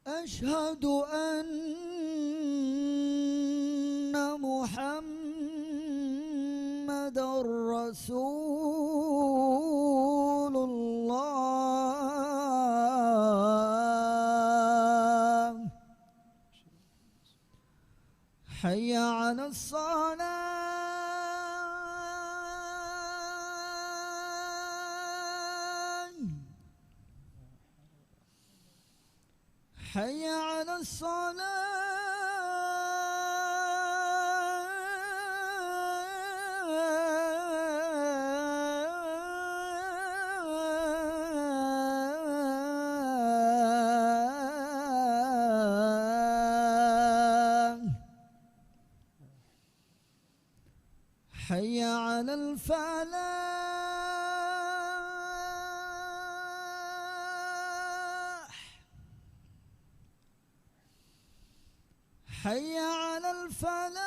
أشهد أن محمد رسول الله. حي على الصلاة. حي على الصلاة. حي على الفلاح. حي على الفلاح.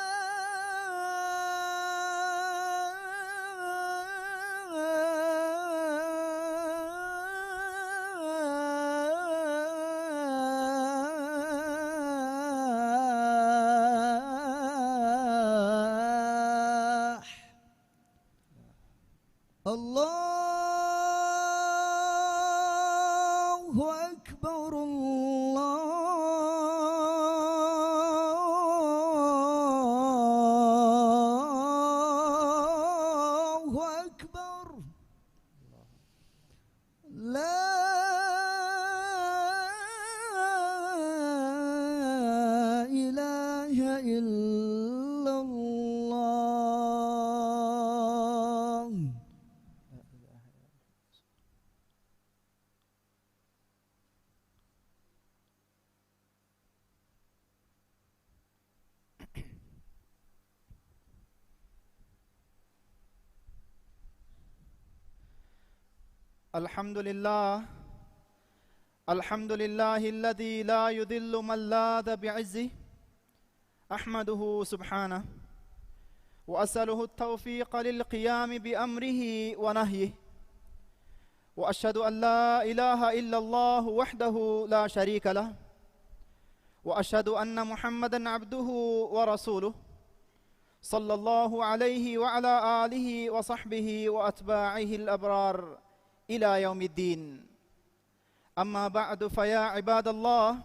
الله أكبر. الله أكبر. لا إله إلا الله. الحمد لله الذي لا يذل من لاذ بعزه. أحمده سبحانه وأسأله التوفيق للقيام بأمره ونهيه، وأشهد أن لا إله إلا الله وحده لا شريك له، وأشهد أن محمدا عبده ورسوله صلى الله عليه وعلى آله وصحبه وأتباعه الأبرار إلى يوم الدين. أما بعد، فيا عباد الله،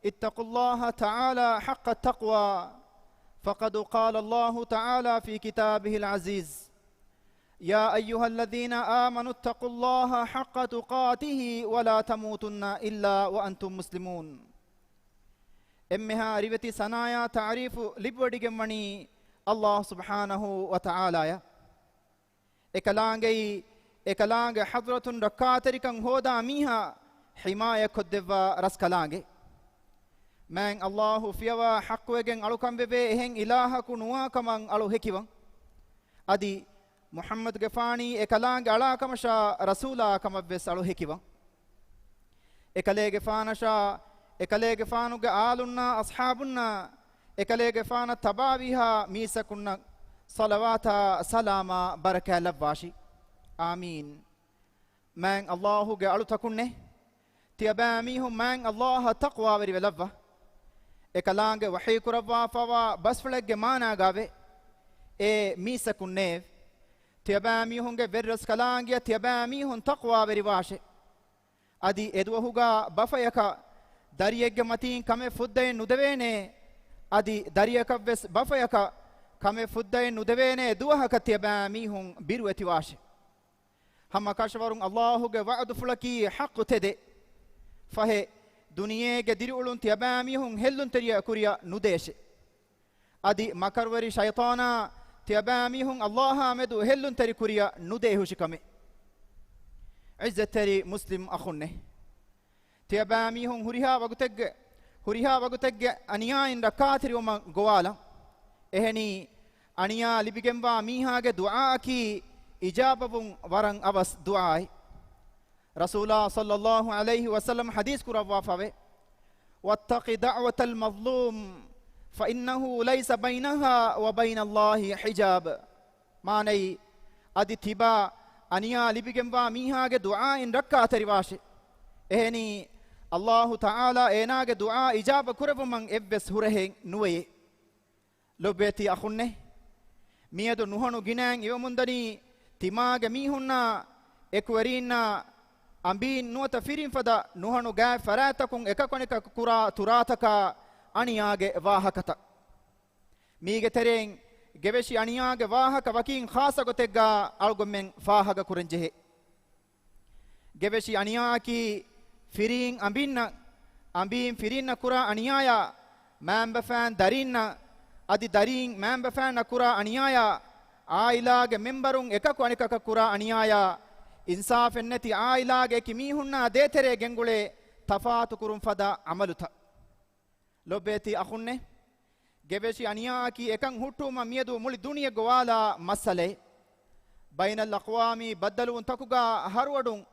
اتقوا الله تعالى حق التقوى، فقد قال الله تعالى في كتابه العزيز: يا أيها الذين آمنوا اتقوا الله حق تقاته ولا تموتن إلا وأنتم مسلمون. إمها ريبتي سنايا تعريف لبوديجمني الله سبحانه وتعالى إكلانجي حضرة ركاتركن هودا ميها حماية كدوا رسكلانجي من الله فيوا حقوجن ألوكم ببيهن إله كنوا كمان ألو هكيوان أدي محمد غفاني إكلانجي ألا كمشا رسولا كمبس ألو هكيوان إكلي غفانشا إكلي غفانو آلنا أصحابنا إكلي غفان تبابيها ميسا كنا صلواتا سلاما بركة لباشي آمين. من الله جعلوا تكونه تياباميهم من الله تقوى بري بلفة إكلانج وحي كربا فوا بس فلك جمانا غابه ميسا كونه تياباميهم جبرس كلانج تياباميهم تقوى بري واشه أدي إدوهوغا بفيكا داريك متين كم فدين ندوينه أدي داريك بس بفيكا كم فدين ندوينه دوها كتياباميهم بيروتي واشه هم كاشورون الله جه وعد فلكي حق تده فه دنيا جديرولون تياباميهم هلون تريا كوريا نديش أدي مكروري شيطانا تياباميهم الله مدو هلون تري كوريا نديه شكمه عزة تري مسلم أخونه تياباميهم هريها وقتج أنيا إن ركاتري وما قوالا إهني أنيا لبيجنبا ميها جدعاء كي إجابة ورن أبس دعاء رسول الله صلى الله عليه وسلم حديث كروا فوي واتق دعوة المظلوم فإنه ليس بينها وبين الله حجاب. معنى أدي تبا أنيا لبيجنبا ميها دعاء إن ركعت رواش إهني Allahu Ta'ala enage dua ijaba kurevumman evves hurehen nuwe lobeti akhunne miedu nuhanu ginang iwamundani timage mihunna ekwarinna ambin nuata firin fada nuhanu ga faratakun ekakonika kura turataka aniyage wahakata mige tereng geveshi aniyage wahaka wakin khasa gotegga algommen fahaga kurenjehe geveshi aniyaki firin ambin firinna kura aniyaya mamba fan darinna adi darin mamba fan kura aniyaya ailage membarun ekaku anikaka kura aniyaya insaf ennati ailage kimihunna detere gengule tafatu kurun fada amaluta lobeti akhunne geveshi aniyaki ekan huttuma miedu muli duniya gowala masale bainal aqwami badalun takuga harwadun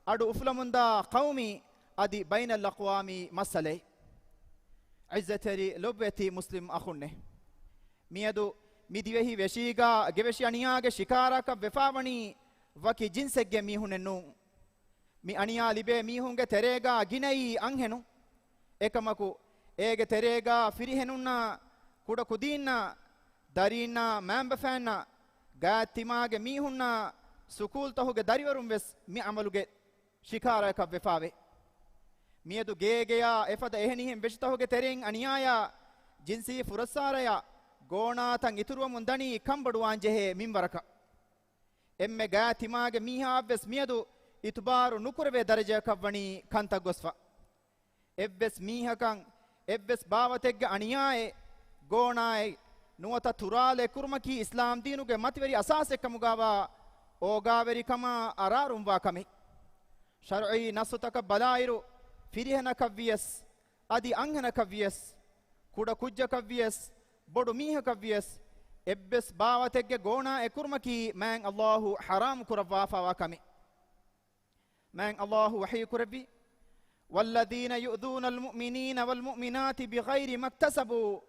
adu uflamunda qawmi adi bainal aqwami masale izzatari lobeti muslim akhunne miedu midivehi veshiga geveshi aniyage shikaraka vefawani waki jinsegge mihunennu mi aniya libe mihunge terega ginai anhenu ekamaku ege terega firihenunna kuda kudinna darinna mambafanna gatimage mihunna sukul tahuge dariwarum ves mi amaluge shikaraka vefawe miedu gegeya efada ehenihem veshtahuge tereng aniyaya jinsi furasaraya gona tan ituruwa mundani kambaduwan jehe minwaraka emme gatimage miha ves miedu itbaru nukurve daraja kavani kanta gosfa evves mihakan evves bawategge aniyae gonae nuwata turale kurmaki islam diinuge mativeri asase kamugawa ogaveri kama ararum wa kame shar'i nasutaka balairu firihana kavvies adi anghana kavvies kuda kujja kavvies bodu miha kavvies ebbes bawategge gona ekurmaki man Allahu haram kurawwa fa wa kame man Allahu wahi kurabbi والذين يؤذون المؤمنين والمؤمنات بغير ما اكتسبوا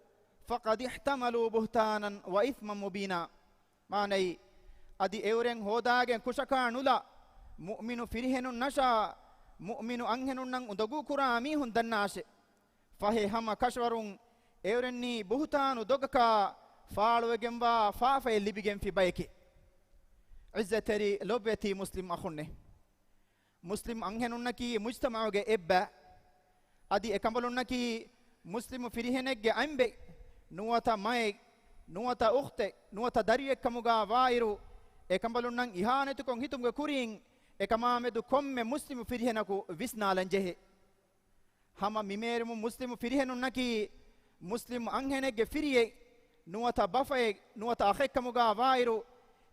فقد احتملوا بهتانا وإثما مبينا ماني أدي أورين هوداغن كشكا نولا مؤمن فريهن نشا مؤمن أنهن نن أدغو كرامي هندناش فهي هم كشورون أوريني بهتان دوغكا فالوغنبا فافي لبيغن في بايكي عزتري لوبتي مسلم أخونه muslim anhenunnaki mujtamauge ebba adi ekambalunnaki muslimu firihenegge ambe nuwata mae nuwata ukhte nuwata dariyek kamuga wairu ekambalunnan ihanetukon hitumge kurin ekamamedu komme muslimu firihenaku visnalanjehe hama mimerumu muslimu firihenunnaki muslimu anhenegge firiye nuwata bafaye nuwata akhek kamuga wairu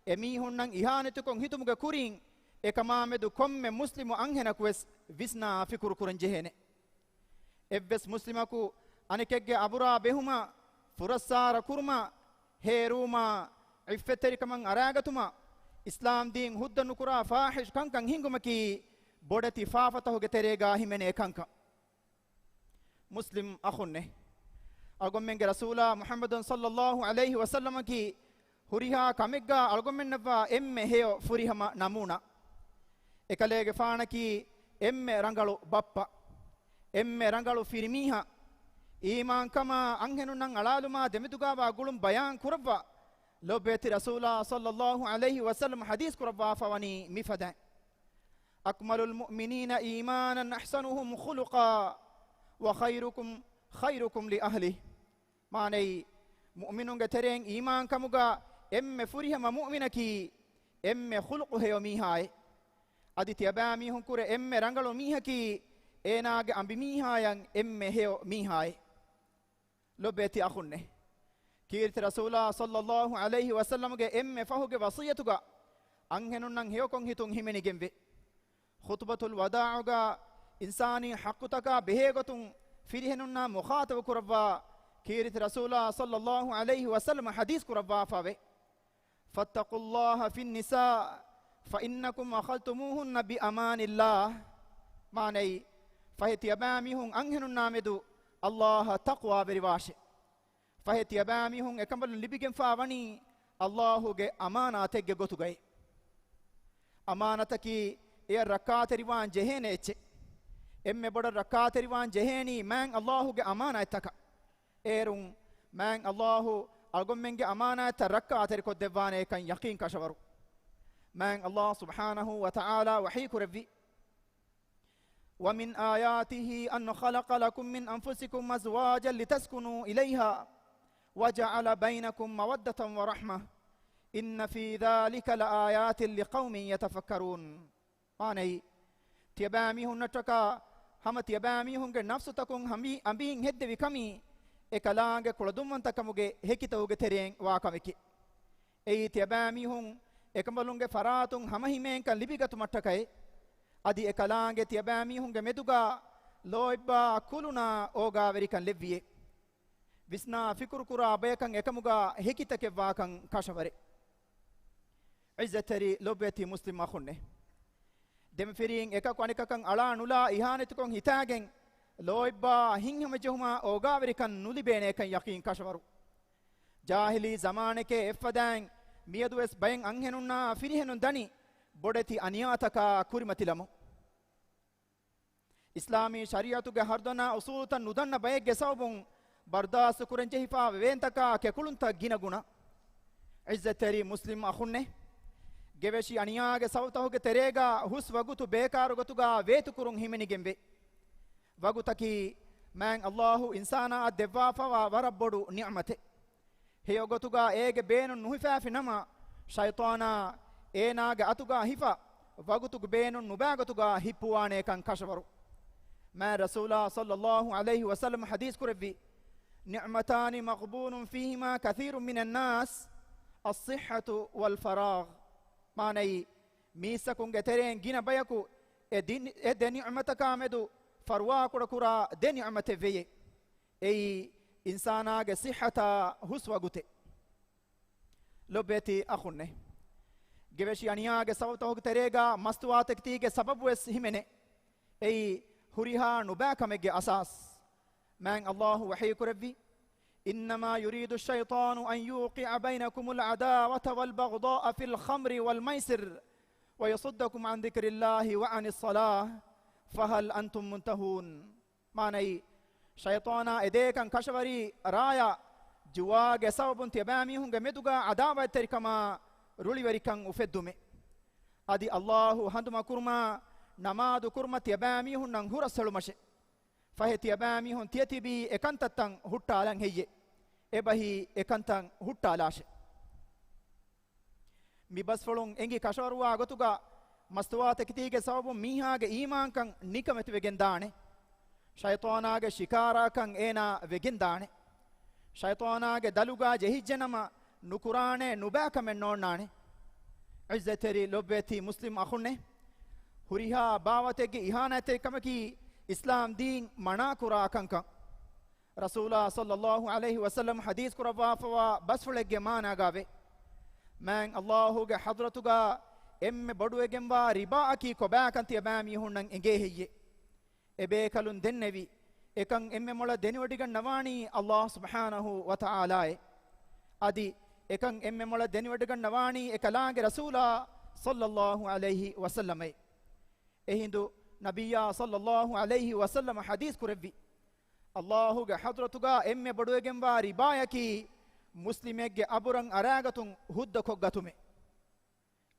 emihunnan ihanetukon hitumge kurin ekamamedu komme muslimu anhenaku wes visna fikuru kuranjehene evves muslimaku anikegge abura behuma furassara kurma heruma iffeteri kaman aragatuma islam din huddanu kura fahish kankan hingumaki bodati fafatahuge terega himene kanka muslim akhunne algommenge rasula muhammadun sallallahu alaihi wasallam ki huriha kamegga algommennawa emme heyo furihama namuna ekalege faanaki emme rangalu bappa emme rangalu firmiha iman kama anhenunnan alaluma demitugawa gulum bayan kurabwa lobeti rasula sallallahu alaihi wasallam hadis kurabwa fawani mifada akmalul mu'minina imanan ahsanuhum khuluqa wa khairukum li ahli manai mu'minunga tereng iman kamuga emme furihama mu'minaki emme khuluqu heyo mihai aditi abami hunkure emme rangalu mihaki enage ambi mihayan emme heo mihai lobeti akhunne kirti rasula sallallahu alaihi wasallam ge emme fahuge wasiyatuga anhenunnan heokon hitun himeni gemve khutbatul wada'uga insani haqqutaka behegotun firihenunna mukhatab kurabwa kirti rasula sallallahu alaihi wasallam hadis kurabwa fave fattaqullaha fin nisa فإنكم أخذتموهن بأمان الله ماني فهتي أباميهم أنهن النامدو الله تقوى برواش فهتي أباميهم أكمل لبيجن فاوني الله جي أمانة تجي قطو جي أمانة كي إيه ركعت روان جهنة emme boda rakkateriwan jeheni man Allahu ge amanataka erun man Allahu algommenge amanata rakkateri koddevane kan yaqin kashavaru man Allah subhanahu wa ta'ala wahi kurvi ومن آياته أن خلق لكم من أنفسكم أزواجا لتسكنوا إليها وجعل بينكم مودة ورحمة إن في ذلك لآيات لقوم يتفكرون آني تيبامي هنتكا هم تيبامي هنگ نفس تكون همي أمبين هد بكمي إكلانگ كلدومن تكموگه هكتوگه ترين واكمكي أي تيبامي هن إكملونگ فراتون هم هيمين كان لبيگتو متكاي adi ekalaange tiyabami hunge meduga loibba kuluna oga verikan levviye visna fikru kura abayakan ekamuga hekitake waakan kashavare izzatari lobeti muslim akhunne dem firin ekak anikakan ala nula ihanetukon hitagen loibba hinhama jehuma oga verikan nulibene kan yaqin kashavaru jahili zamaneke effadan miyadues bayen anhenunna firihenun dani bodeti aniyataka kurimatilamu islami shariatuge hardona usultan nudanna bayege sawbun bardas kurenje hifa ventaka kekulunta ginaguna izzatari muslim akhunne geveshi aniyage sawtahuge terega hus wagutu bekarugotuga vetu kurun himeni gembe wagutaki man Allahu insana devwa fawa warabbodu ni'mate heyogotuga ege beenun nuhifafi nama shaytana eenaage atuga hifa wagutugu beenun nubagotuga hippuwane kan kashavaru ما رسول الله صلى الله عليه وسلم حديث كربي نعمتان مغبون فيهما كثير من الناس الصحة والفراغ ماني ميسكون جترين جينا بيكو ادي نعمتك امدو فروا كرا دي نعمت في اي انسانا صحة حسوة غوتي لبيتي اخونه جبشي انيا صوته تريغا مستواتك تيجي سبب وس همنه اي هريها نباكمج أساس من الله وحي كربي إنما يريد الشيطان أن يوقع بينكم العداوة والبغضاء في الخمر والميسر ويصدكم عن ذكر الله وعن الصلاة فهل أنتم منتهون ماني شيطانا إديكا كشوري رايا جواج سبب تبامي هنگ مدوغا عداوة تركما رولي وريكا أفدومي أدي الله هندما كرما نمادو كرما تيبامي هن نغورا سلمشه فهي تيبامي هن تيتبي اكنتتن هوتالان هي ابهي اكنتن هوتالاشه مي بس فلون انگي كشوروا غتوغا مستوات كتيگه سبب ميهاگه ايمان كان نيكمت وگن دانه شيطاناگه شکارا كان اينا وگن دانه شيطاناگه دلوگا جهيجنما نكرانه نباكمن نونانه عزتري لوبتي مسلم اخونه huriha bawatege ihanate kamaki islam din mana kura kanka rasulullah sallallahu alaihi wasallam hadith kurawa fawa basfulege mana gave man Allahu ge hadratuga emme boduegemwa riba aki koba kanti abami hunnan enge heye ebe kalun dennevi ekan emme mola deniwadigan nawani Allah subhanahu wa ta'ala adi ekan emme mola deniwadigan nawani ekalaange rasulullah sallallahu alaihi wasallam ehindu nabiya sallallahu alaihi wasallam hadith kurevvi Allahu ge hadratuga emme boduegemwa ribayaki muslimegge aburan aragatun hudda koggatume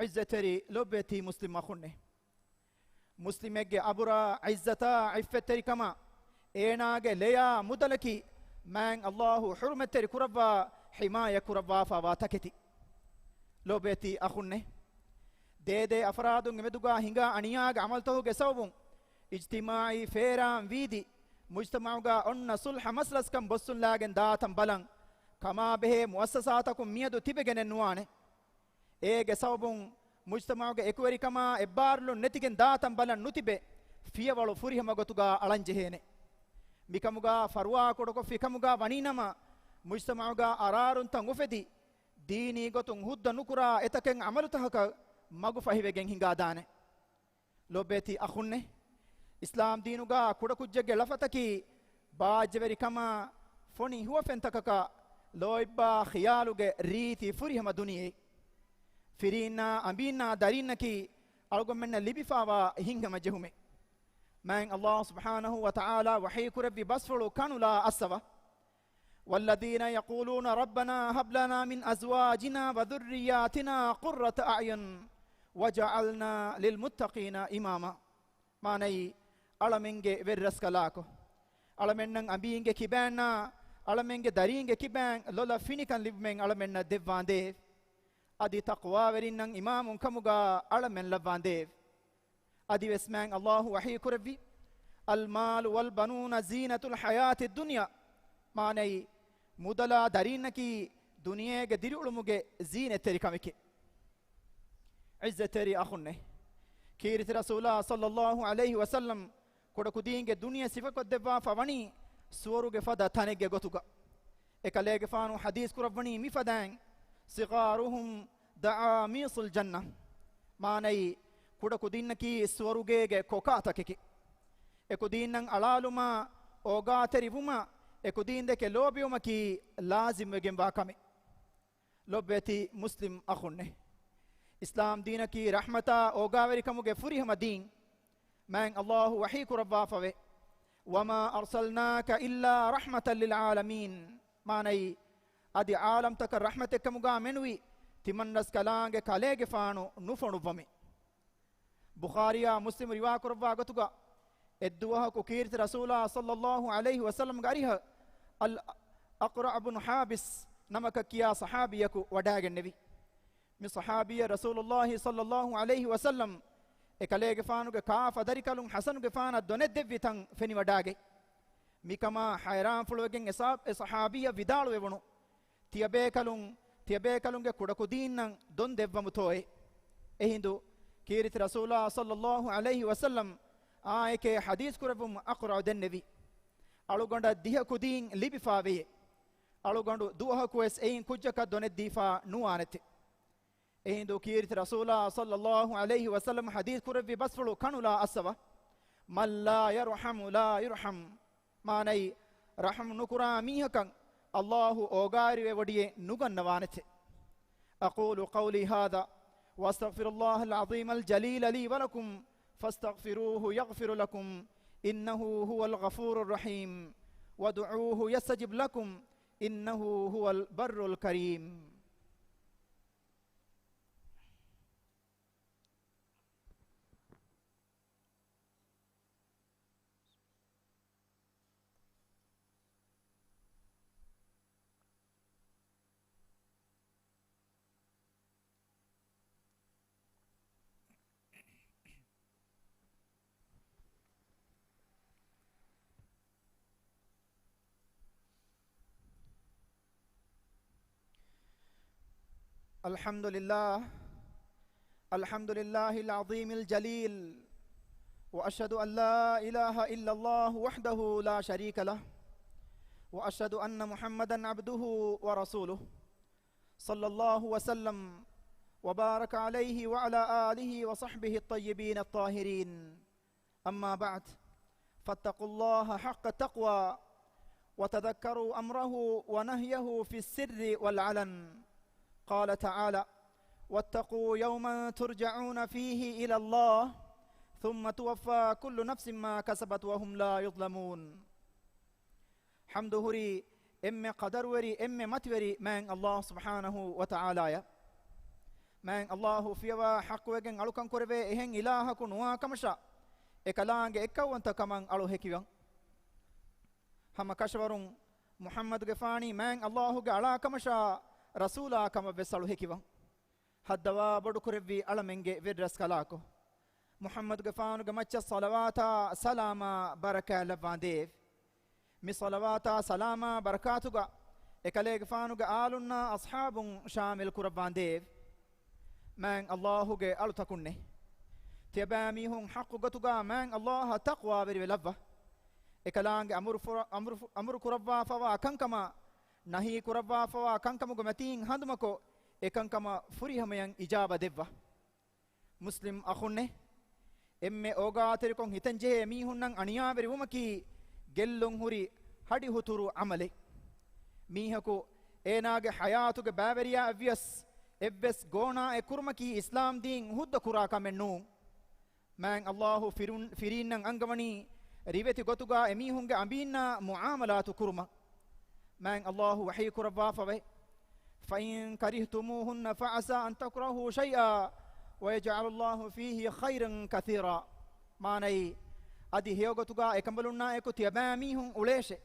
izzatari lobeti muslim akhunne muslimegge abura izzata iffeteri kama eenage leya mudalaki man Allahu hurmeteri kurawwa himaya kurawwa fa wataketi lobeti akhunne dede afradun meduga hinga aniyaga amaltahu ge sawbun ijtimai feram vidi mujtamauga onna sulh maslas kam bossun lagen daatan balan kama behe muassasatakum miyadu tibegen nuane ege sawbun mujtamauga ekweri kama ebbarlu netigen daatan balan nutibe fiyawalu furihama gotuga alanjehene mikamuga farwa kodoko fikamuga waninama mujtamauga ararun tan ufedi dini gotun hudda nukura etaken amalutahaka magu fahivegen hinga dane lobeti akhunne islam dinuga kudakujjege lafataki baajveri kama foni huwa fentakaka loibba khiyaluge riti furihama duniye firina ambina darinaki algomenna libifawa hingama jehume من الله سبحانه وتعالى وحي كربي بصفلو كانوا لا أسوا والذين يقولون ربنا هب لنا من أزواجنا وذرياتنا قرة أعين وجعلنا للمتقين إماما ماني ألمنجي ورسكلاكو ألمنن أبينجي كيبانا ألمنجي دارينجي كيبان لولا فينيكان لبمن ألمن ديفان ديف أدي تقوى ورنن إمام كمغا ألمن لبان ديف أدي اسمان الله وحي كربي المال والبنون زينة الحياة الدنيا ماني مدلا دارينكي دنيا ديري علموغي زينة تريكامكي عزة تري أخونه كيرت رسول الله صلى الله عليه وسلم كودكو دينغي دنيا سيفكو دبا فواني سوروغي فدا تانيغي غوتوغا اكاليغي فانو حديث كربني مفدان صغارهم دعاميص الجنة ماني كودكو دينكي سوروغي كوكاتاكي اكو دينن علالما اوغا تريفما اكو دين دكي لوبيوما كي لازم وگن باكامي لوبيتي مسلم أخونه إسلام دينكي رحمتا اوغاوري كموغي فريهم دين من الله وحيك ربا فوي وما أرسلناك إلا رحمة للعالمين ماني أدي عالم تك رحمتك كموغا منوي تمنس كلانگ كاليگ فانو نفنو بمي بخاريا مسلم رواك ربا غتوغا ادوها كيرت رسول الله صلى الله عليه وسلم غاريها الأقرع بن حابس نمك كيا صحابيك وداغ النبي من صحابي رسول الله صلى الله عليه وسلم اكاليگ فانو كاف دريكلون حسن فانا دون دبيتن فني وداغ ميكما حيران فلوگن اساب صحابيه ودالو وبنو تيبيكلون كودكو دينن دون دبم توي اهندو كيرت رسول الله صلى الله عليه وسلم آيكي حديث كربم أقرأ النبي ألوغندا ديه كودين لبفاوي ألوغندو دوها كويس أين كجكا دون الدفاع نوانت إهندو كيرت رسول الله صلى الله عليه وسلم حديث كربي بسفلو كانوا لا أسوا من لا يرحم لا يرحم ماني رحم نكرا ميهكا الله أوغاري ودي نغن نوانت أقول قولي هذا واستغفر الله العظيم الجليل لي ولكم فاستغفروه يغفر لكم إنه هو الغفور الرحيم ودعوه يستجب لكم إنه هو البر الكريم الحمد لله العظيم الجليل وأشهد أن لا إله إلا الله وحده لا شريك له وأشهد أن محمدا عبده ورسوله صلى الله وسلم وبارك عليه وعلى آله وصحبه الطيبين الطاهرين أما بعد فاتقوا الله حق التقوى وتذكروا أمره ونهيه في السر والعلن قال تعالى واتقوا يوما ترجعون فيه إلى الله ثم توفى كل نفس ما كسبت وهم لا يظلمون حمد هري إم قدر وري إم متوري من الله سبحانه وتعالى من الله فيوا حق وجن ألوكان كربي إهن إله كنوا كمشا إكلانج إكوانت كمان ألو هكيان هم كشورون محمد غفاني من الله جعلا كمشا رسولا كما بسالو هكيان حدوا بدو كربي ألمنجي فيدرس كلاكو محمد غفانو غمچ صلواتا سلاما بركة لبانديف مي صلواتا سلاما بركاتو غا إكالي غفانو غالونا أصحاب شامل كربانديف من الله غي ألو تكوني تيبامي هم حق غتوغا من الله تقوى بري لبا إكالانج أمر كربا فوا كنكما نهي كربا فوا كنكما غمتين هندمكو إكنكما فريهميان إجابة دبا مسلم أخوني එම්මේ ඕගාතරිකොන් හිතන් ජෙහෙ මීහුන්නන් අනියාබරි වමකි ගෙල්ලොන් හුරි හඩි හුතුරු අමලෙ මීහකු ඒනාගේ හයාතුගේ බෑවරියා අවියස් එබ්බස් ගෝනා එකුරුමකි ඉස්ලාම් දීන් හුද්ද කුරා කමෙන්නු මෑන් අල්ලාහු ෆිරීන්නන් අංගමනී රිවෙති ගොතුගා එමීහුන්ගේ අඹීන්නා මුආමලාතු කුරුම මෑන් අල්ලාහු වහී කුරවාෆවේ ෆයින් කරිහ්තුමූහුන්න ෆඅසා අන් තක්රහූ ෂයිආ වයජ්අලු අල්ලාහු ෆීහි ඛයිරන් කතීරා මානයි අදි හේගොතුගා එකඹලුන්නා එකු තියබෑ මීහුන් උලේෂෙ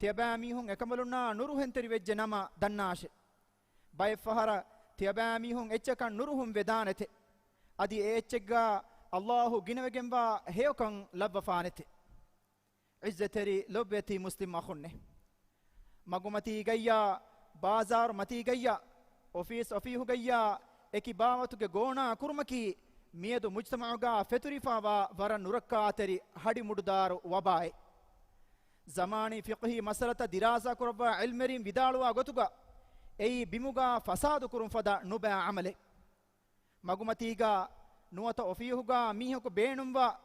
තියබෑ මීහුන් එකඹලුන්නා නුරුහෙන්තරි වෙජ්ජ නම දන්නාෂෙ බය ෆහර තියබෑ මීහුන් එච්චකන් නුරුහුන් වෙදානෙතෙ අදි එච්චග්ගා අල්ලාහු ගිනවගෙන්වා හේකන් ලබ්වෆානෙතෙ ඉස්සතරි ලොබ්බති මුස්ලිම් අඛුන්නේ මගුමති ගయ్యා බාසාර් මති ගయ్యා ඔෆිස් ඔෆීහු ගయ్యා එකි බාවතුගේ ගෝණා කුරුමකි මියදු මුජ්තමඋගා ෆෙතුරිෆාවා වර නුරක්කාතරි හඩි මුඩුදාරු වබායි zamaani fiqhi masalata dirasa kurwa ilmerin vidaluwa gotuga ei bimuga fasadu kurum fada nuba amale magumatiga nuwata ofihuga mihuku beenumwa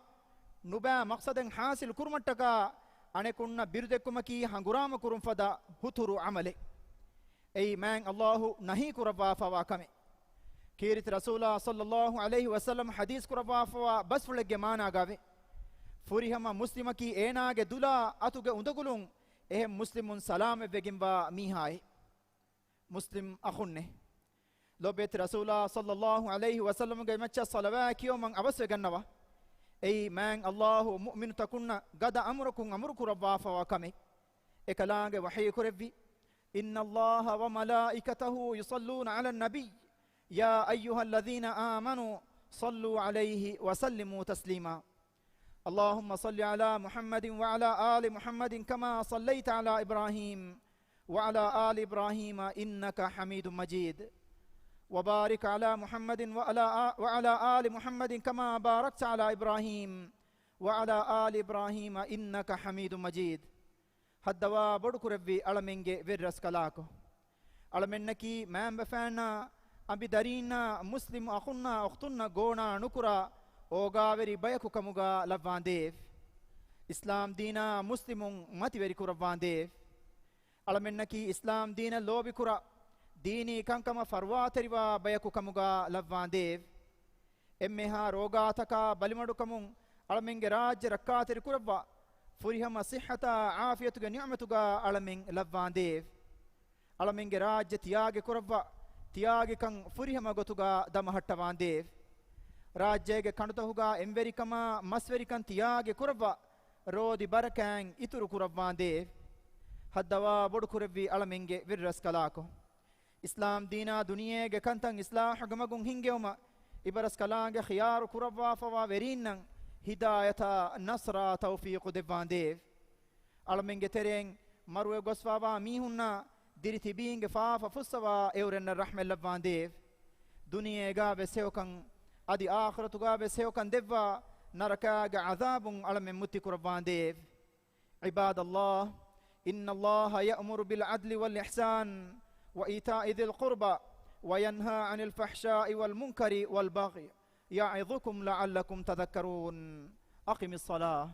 nuba maqsaden hasil kurmattaka anekunna birdekumaki hangurama kurum fada huturu amale ei man Allahu nahi kurwa fawa kame kirit rasulullah sallallahu alaihi wasallam hadis kurwa fawa basfulege maana gave furihama muslimaki eenaage dula atuge undagulun ehe muslimun salame veginwa mihai muslim akhunne lobet rasulullah sallallahu alaihi wasallam ge macha salawa kiyoman avaswe gannawa ei man allah mu'minu takunna gada amrukun amruku rabba fa kame ekalaange wahi kurevvi inna allah wa malaikatahu yusalluna ala an-nabi ya ayyuhalladhina amanu sallu alayhi wa sallimu taslima اللهم صل على محمد وعلى آل محمد كما صليت على إبراهيم وعلى آل إبراهيم إنك حميد مجيد وبارك على محمد وعلى آل محمد كما باركت على إبراهيم وعلى آل إبراهيم إنك حميد مجيد هدوا بدك ربي ألمنجي فيرس كلاكو ألمنكي ما بفعنا أبي دارينا مسلم أخونا أختنا غونا نكرا ඕගාවරි බයකු කමුගා ලබ්වාන්දේව ඉස්ලාම් දීනා මුස්ලිමුන් මතිවරි කුරවාන්දේව අලමෙන්නකි ඉස්ලාම් දීන ලෝබි කුර දීනී කංකම ෆර්වාතරිවා බයකු කමුගා ලබ්වාන්දේව එම්මෙහා රෝගාතකා බලිමඩුකමුන් අලමෙන්ගේ රාජ්‍ය රක්කාතරි කුරවා ෆුරිහම සිහතා ආෆියතුගේ නියමතුගා අලමෙන් ලබ්වාන්දේව අලමෙන්ගේ රාජ්‍ය තියාගෙ කුරවා තියාගෙකන් ෆුරිහම ගොතුගා දමහට්ටවාන්දේව ರಾಜ್ಯಗೆ ಕಣುತಹುಗ ಎಂವೆರಿಕಮ ಮಸ್ವೆರಿಕನ್ ತಿಯಾಗೆ ಕುರವ್ವ ರೋದಿ ಬರಕ್ಯಾಂಗ್ ಇತುರು ಕುರವ್ವಾಂದೆ ಹದ್ದವಾ ಬೊಡು ಕುರವ್ವಿ ಅಳಮೆಂಗೆ ವಿರ್ರಸ್ ಕಲಾಕೊ ಇಸ್ಲಾಂ ದೀನಾ ದುನಿಯೆಗೆ ಕಂತಂ ಇಸ್ಲಾಹ ಗಮಗುಂ ಹಿಂಗೆವಮ ಇಬರಸ್ ಕಲಾಂಗೆ ಖಿಯಾರು ಕುರವ್ವಾ ಫವಾ ವೆರೀನ್ನಂ ಹಿದಾಯತ ನಸ್ರ ತೌಫೀಕು ದೆವ್ವಾಂದೆ ಅಳಮೆಂಗೆ ತೆರೆಂಗ್ ಮರುವೆ ಗೊಸ್ವಾವಾ ಮೀಹುನ್ನ ದಿರಿತಿ ಬೀಂಗೆ ಫಾಫ ಫುಸ್ಸವಾ ಎವರೆನ್ನ ರಹ್ಮೆಲ್ಲವ್ವಾಂದೆ ದುನಿಯೆಗಾ ವೆಸೆವಕಂ adi akhiratuga be sewkan devwa narakaga azabun alame mutti kurbandev ibadallah inna allaha ya'muru bil adli wal ihsan wa ita'i dhil qurba wa yanha 'anil fahsha'i wal munkari wal baghi ya'idhukum la'allakum tadhakkarun aqimis salah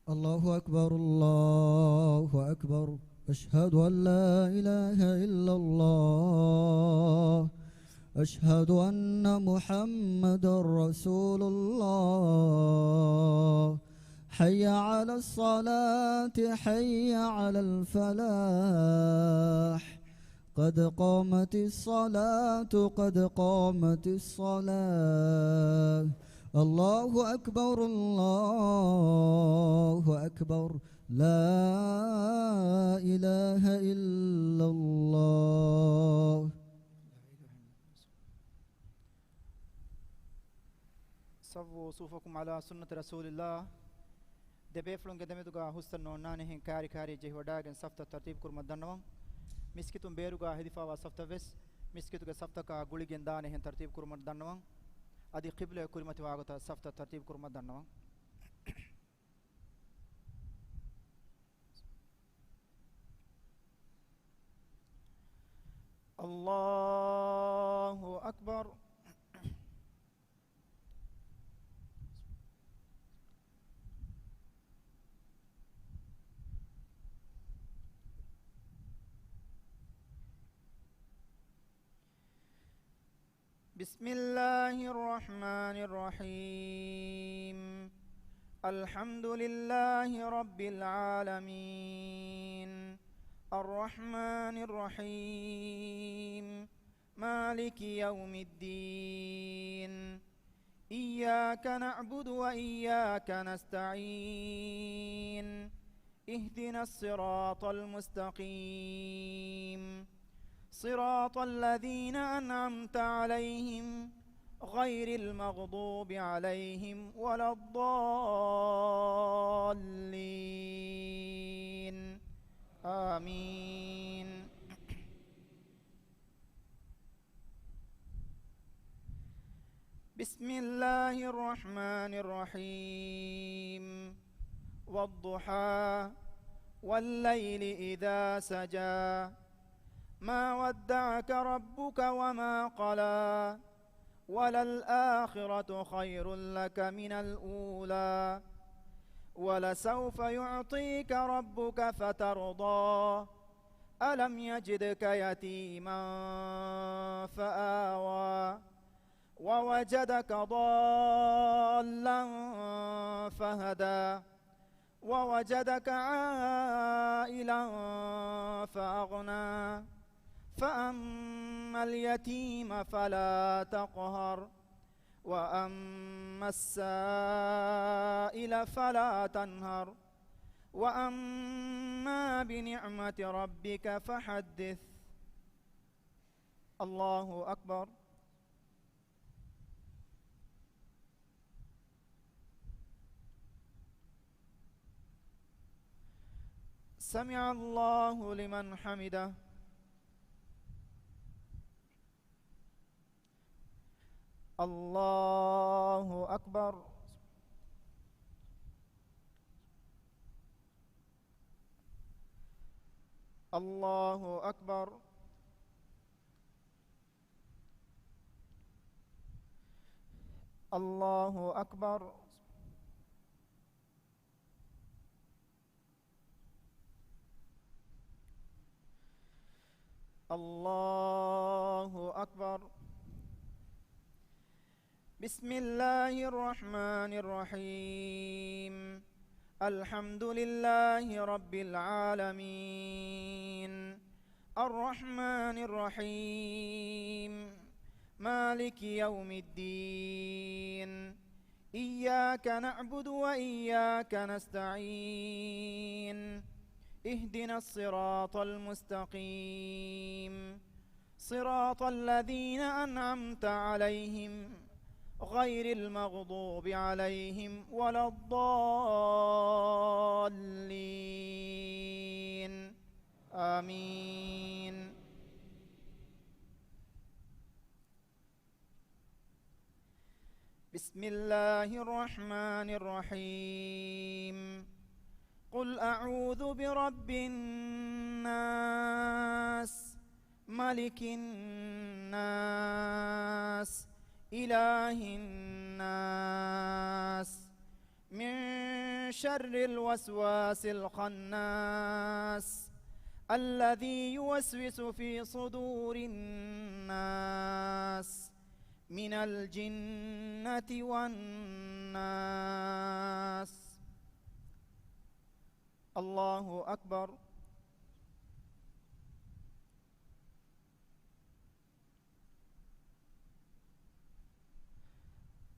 Allahu akbar Allahu akbar أشهد أن لا إله إلا الله أشهد أن محمد رسول الله حي على الصلاة حي على الفلاح قد قامت الصلاة قد قامت الصلاة الله أكبر الله أكبر لا إله إلا الله سووا صفوفكم على سنة رسول الله دبيفلون قدمتوغا حسن نونانهن كاري كاري جهوداغن صفتا ترتيب كرم دنوان مسكتون بيروغا هدفا وصفتا وس مسكتوغا صفتكا غوليغن دانهن ترتيب كرم دنوان ادي قبله كلمه واغتا صفتا ترتيب كرم دنوان الله أكبر بسم الله الرحمن الرحيم. الحمد لله رب العالمين، الرحمن الرحيم، مالك يوم الدين، إياك نعبد وإياك نستعين، اهدنا الصراط المستقيم، صراط الذين أنعمت عليهم غير المغضوب عليهم ولا الضالين، آمين. بسم الله الرحمن الرحيم. والضحى والليل إذا سجى، ما ودعك ربك وما قلى، وللآخرة خير لك من الأولى، ولسوف يعطيك ربك فترضى، ألم يجدك يتيما فآوى، ووجدك ضالا فهدى، ووجدك عائلا فأغنى، فأما اليتيم فلا تقهر، وأما السائل فلا تنهر، وأما بنعمة ربك فحدث. الله أكبر. سمع الله لمن حمده. الله أكبر. الله أكبر. الله أكبر. الله أكبر. بسم الله الرحمن الرحيم. الحمد لله رب العالمين، الرحمن الرحيم، مالك يوم الدين، إياك نعبد وإياك نستعين، اهدنا الصراط المستقيم، صراط الذين أنعمت عليهم غير المغضوب عليهم ولا الضالين، آمين. بسم الله الرحمن الرحيم. قل أعوذ برب الناس، ملك الناس، إله الناس، من شر الوسواس الخناس، الذي يوسوس في صدور الناس من الجنة والناس. الله أكبر.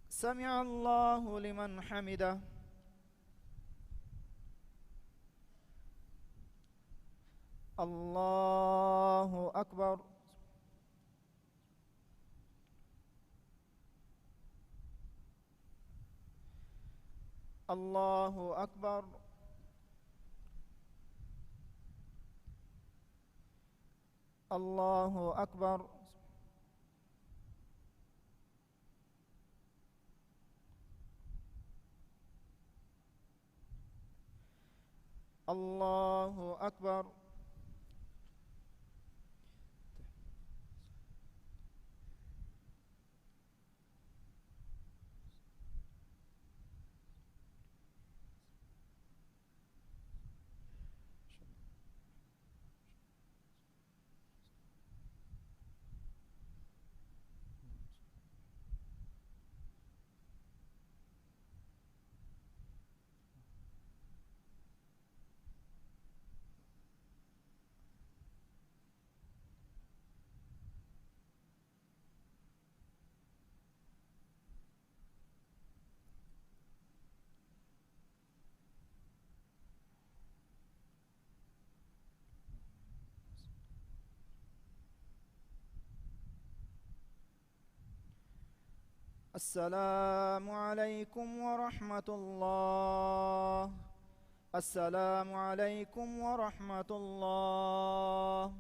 سمع الله لمن حمده. الله أكبر. الله أكبر. الله أكبر. الله أكبر. السلام عليكم ورحمة الله. السلام عليكم ورحمة الله.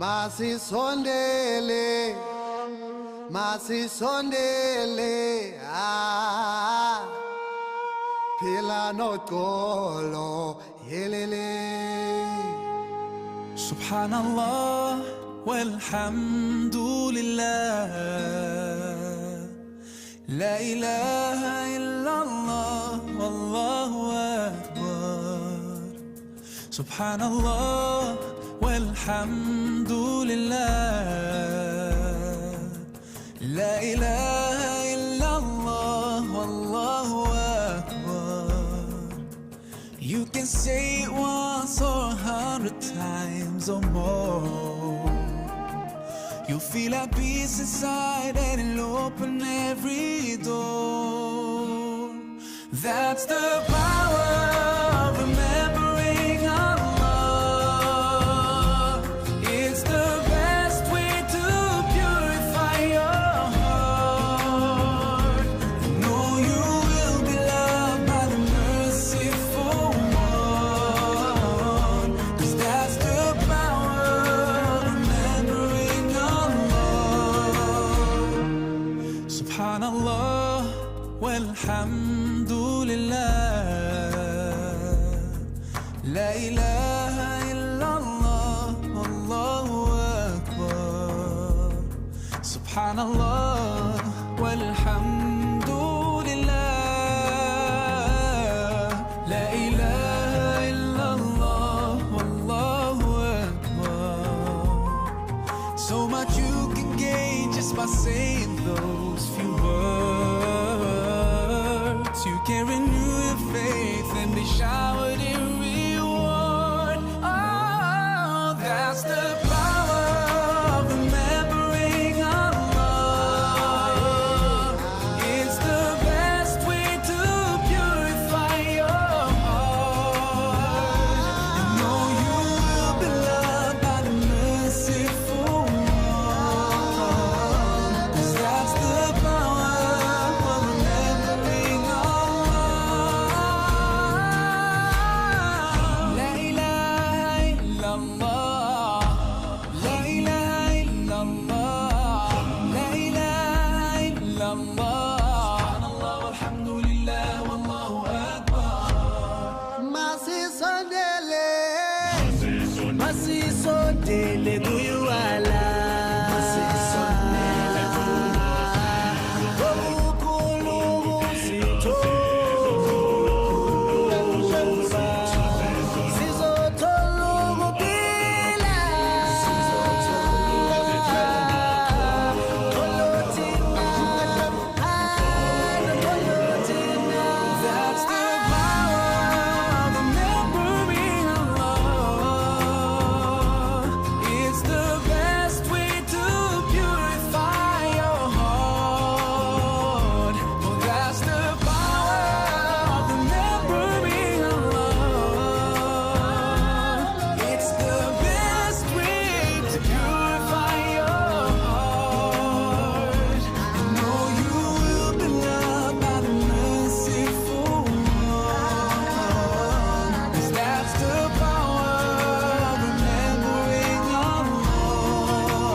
Masisondele, masisondele, phila noxolo yelele. Subhanallah walhamdulillah, la ilaha illallah wallahu akbar. Subhanallah walhamdulillah, La ilaha illallah, wallahu akbar. You can say it once or 100 times or more. You'll feel a peace inside and it'll open every door. That's the power of remembering Allah. It's the best way to purify your heart. Know you will be loved by the merciful one. 'Cause that's the power of remembering Allah. Subhanallah walhamdulillah. La ilaha illallah, wallahu akbar. Subhanallah walhamdulillah. La ilaha illallah, wallahu akbar. So much you can gain just by saying those few words. You can renew your faith and be showered in reward. Oh, that's the power of remembering Allah. It's the best way to purify your heart. And know you will be loved by the merciful one. 'Cause that's the power of remembering Allah. La ilaha illallah. La ilaha illallah. La ilaha illallah. Subhanallah walhamdulillah wallahu akbar. Masisondele kuyuwala. Hukuru Khuthuba. Sizothola ukuphila. Kholothina, kholothina. That's the power of remembering Allah. It's the best way to purify your heart. Oh, that's the power of remembering Allah. It's the best way to purify your heart. And know you will be loved by the merciful one. 'Cause that's the power of remembering Allah.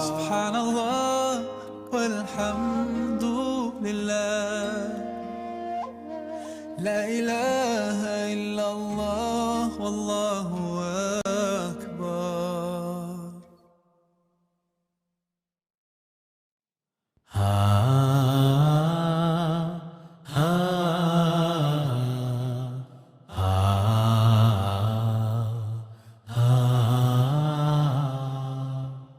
Subhanallah walhamdulillah. La ilaha illallah, wallahu akbar.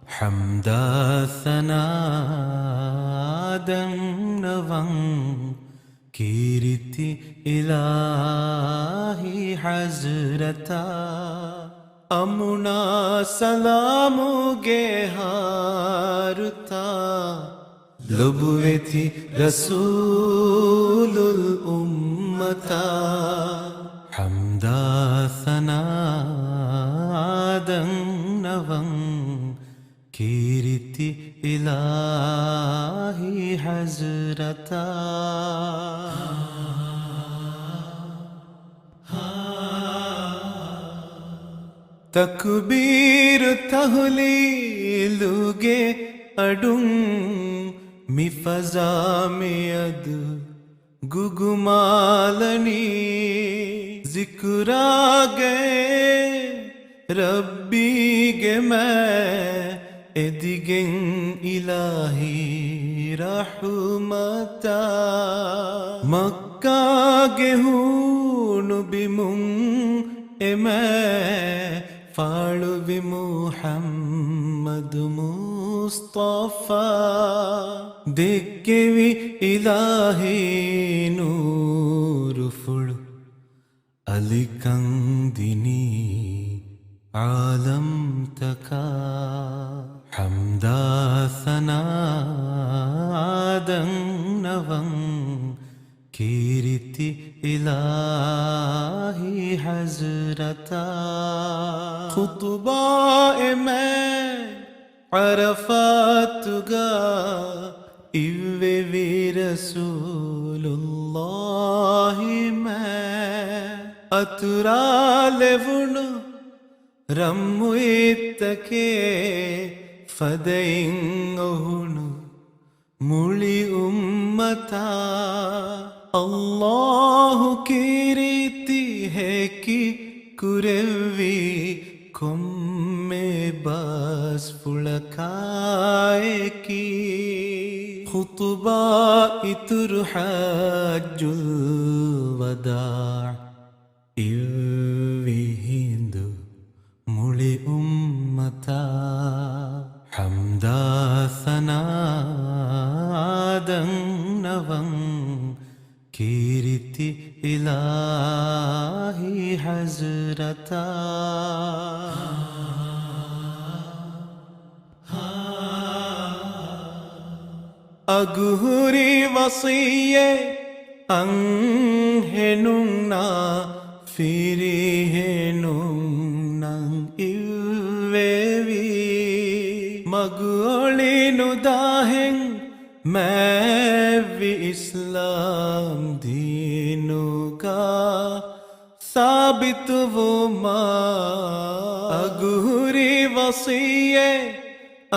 حمدا ثناء نوان كيرتي إلهي حضرتا أمنا سلاموگے هارتا لبوتي رسول الأمتا حمدا ثناء نوان كيرتي إلهي حضرتا تكبير تهليلوگے أدون مفزا ميد گگمالني ذكرا گئے ربي گے میں ادگن إلهي رحمتا مكة گہون بمون اما فالو بمحمد मुस्तफा दिक्केवी इलाही नूर फुड़ अलिकंदिनी आलम तका हमदा सनादं नवं कीर्ति इलाही हजरता खुतबा मैं अरफातुगा इवे वी रसूलुल्लाहि मैं अतुरा लेवुनु रम्मुइतके फदैंगहुनु मुळि उम्मता अल्लाह कीर्ति है कि कुरेवी कुम्मे बस फुलकाए की खुतबा इतुर हज्जुल वदा इवी हिंदू मुळि उम्मता हमदा सनादं नवं कीर्ति इलाही हजरता अगुहुरी वसीये अंहेनुना फिरी हेनुना इवेवी मगोली नुदाहें मैं भी इस्लाम दीनुगा साबित वो माँ अगुरी वसीये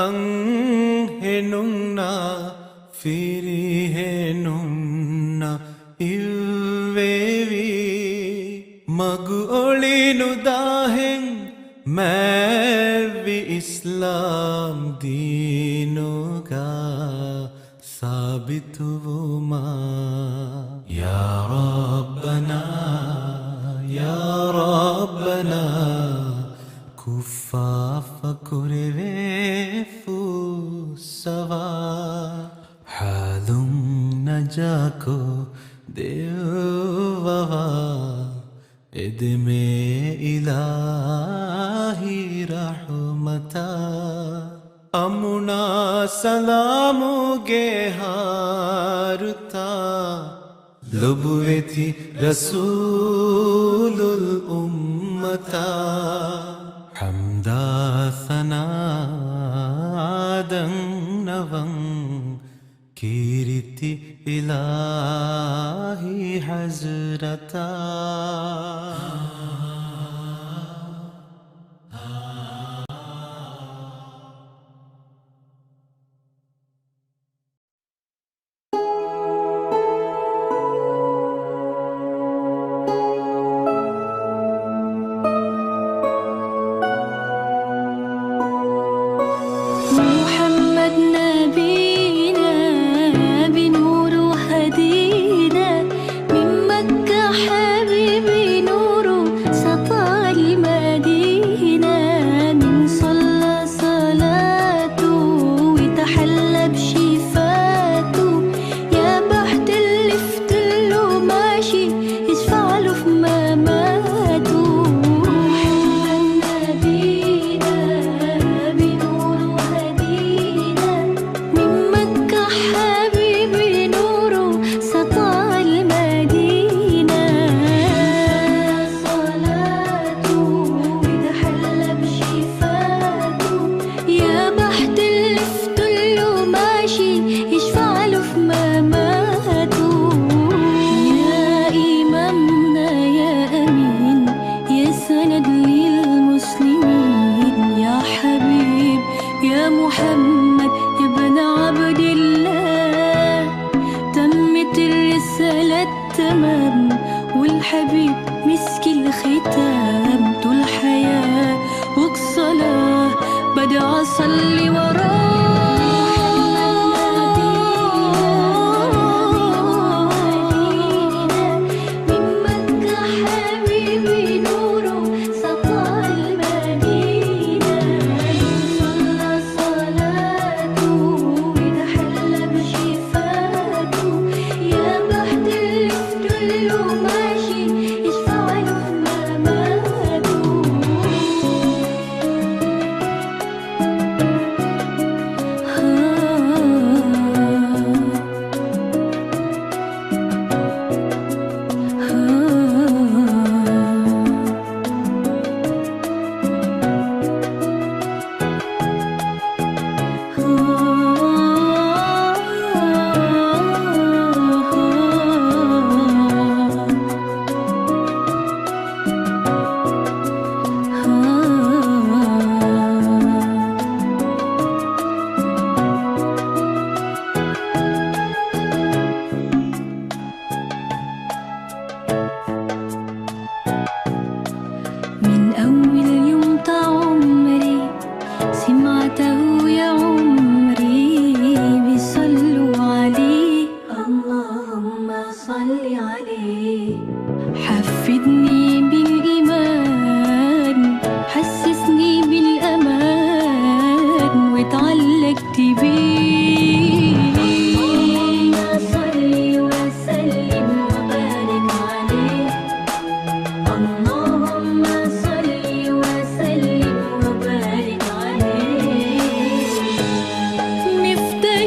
अंहेनुना फिरी हेनुना इवेवी मगोली नुदाहें मैं भी इस्लाम दीनुगा साबित वो माँ या रब्बना कुफ़ाफ़ कुरेवे फुसवा हालुं नजाको देववा इदमे इलाही रहमता अमुना सलामुगे हारुता लुबवेति रसूलुल उम्मता हमदा सनादं नवं कीर्ति इलाही हजरता بنور هدينا من مكة حبيبي نور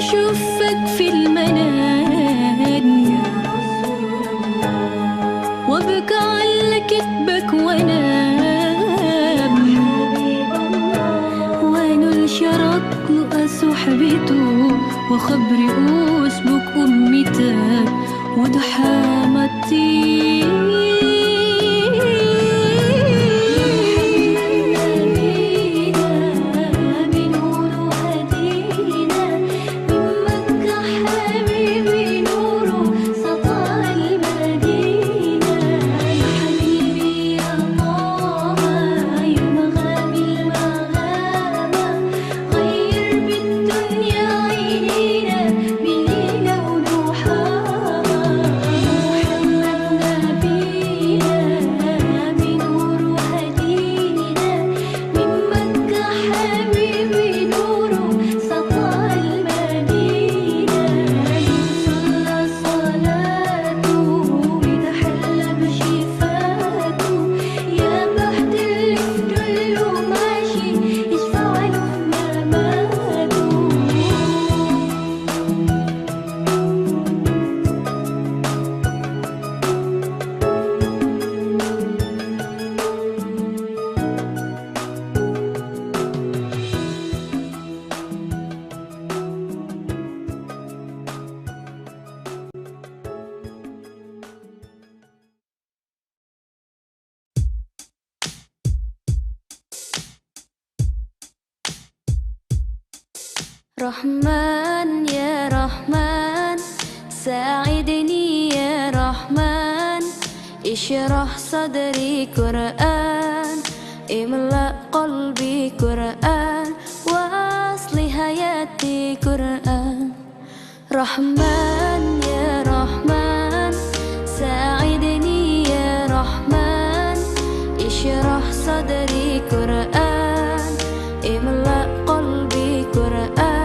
أشوفك في المنام وابكى على كتبك وانام وننشرك صحبته وخبري أسبك أمتك ودحامتي رحمن يا رحمن ساعدني يا رحمن اشرح صدري قرآن املأ قلبي قرآن واصل حياتي قرآن رحمن يا رحمن ساعدني يا رحمن اشرح صدري قرآن املأ قلبي قرآن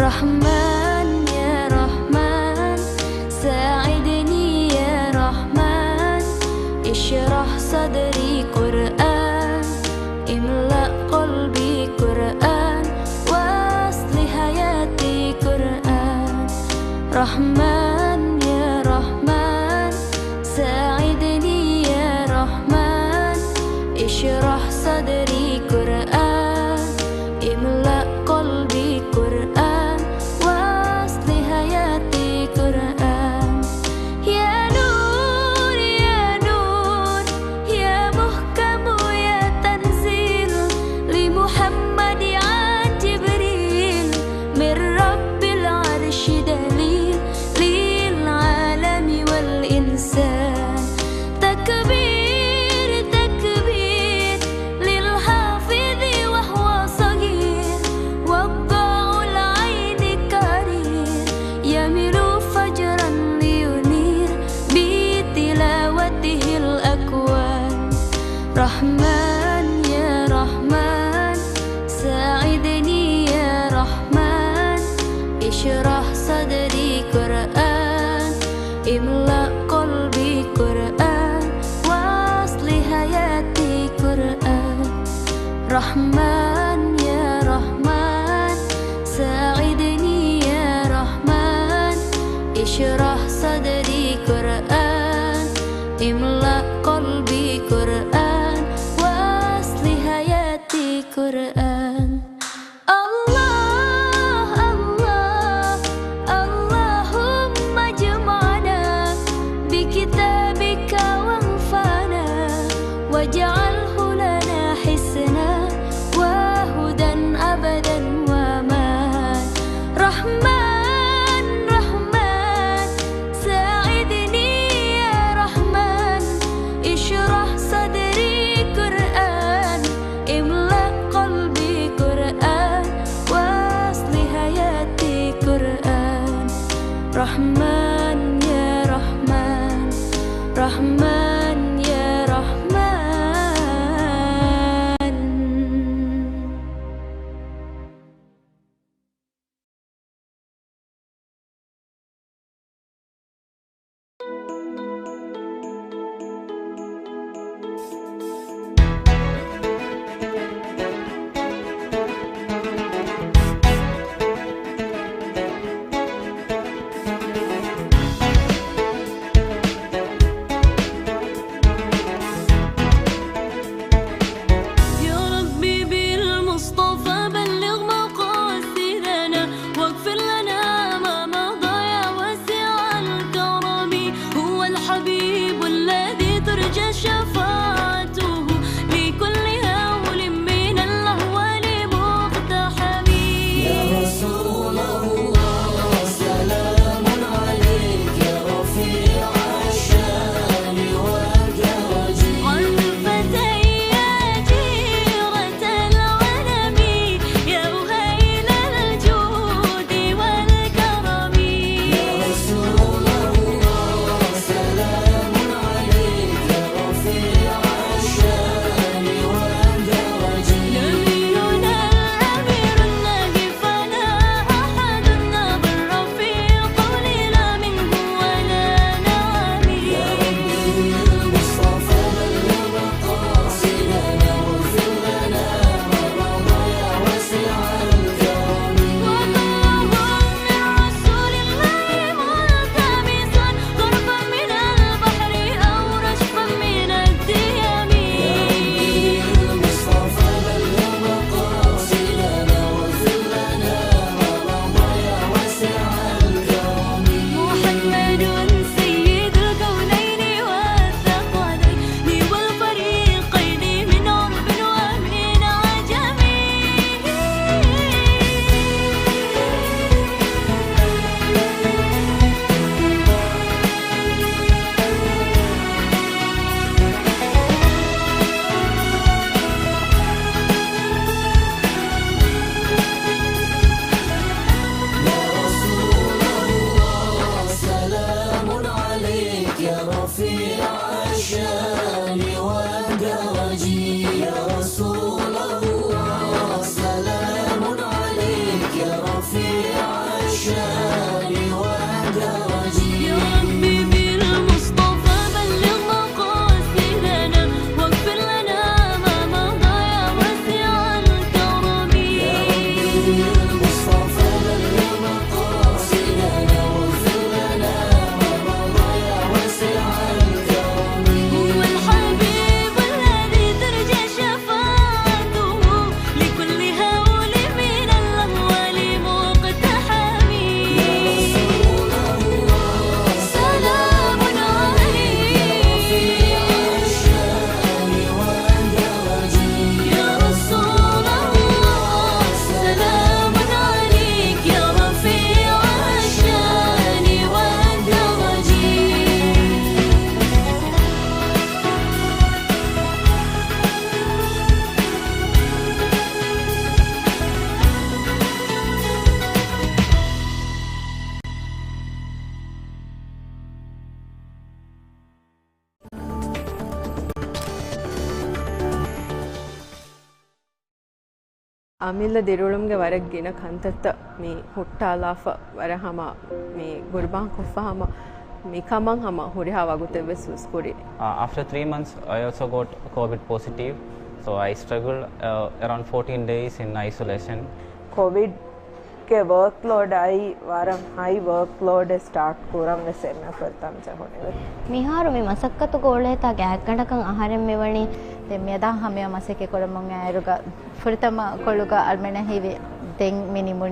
رحمن يا رحمن ساعدني يا رحمن اشرح صدري قرآن املأ قلبي قرآن واصل حياتي قرآن رحمن يا رحمن ساعدني يا رحمن اشرح صدري قرآن املأ قلبي قرآن رحمن يا رحمن ساعدني يا رحمن اشرح صدري قرآن املأ قلبي قرآن واصل حياتي قرآن رحمن يا رحمن ساعدني يا رحمن اشرح صدري قرآن املأ قلبي قرآن قرآن الله الله اللهم اجمعنا بكتابك وانفعنا واجعله لنا حسنا وهدى أبدا وأمان رحمن رحمن ساعدني يا رحمن اشرح Amilla dirulumge warek gina kantata mi huttalafa warahama mi gurban kufahama mi kamang hama huriha waguteve suskuri. After 3 months, I also got COVID positive. So I struggled around 14 days in isolation. COVID के workload आई वारम high workload start कोरम ने सेना करता मुझे होने वाली मिहारो में मसक्कत गोले ता गैकंडकं आहारम मेवणी ते मेदा हमें मसके कोलमंग आयरुगा फुरतम कोलुगा अल्मेने हिवे तेंग मिनिमुनि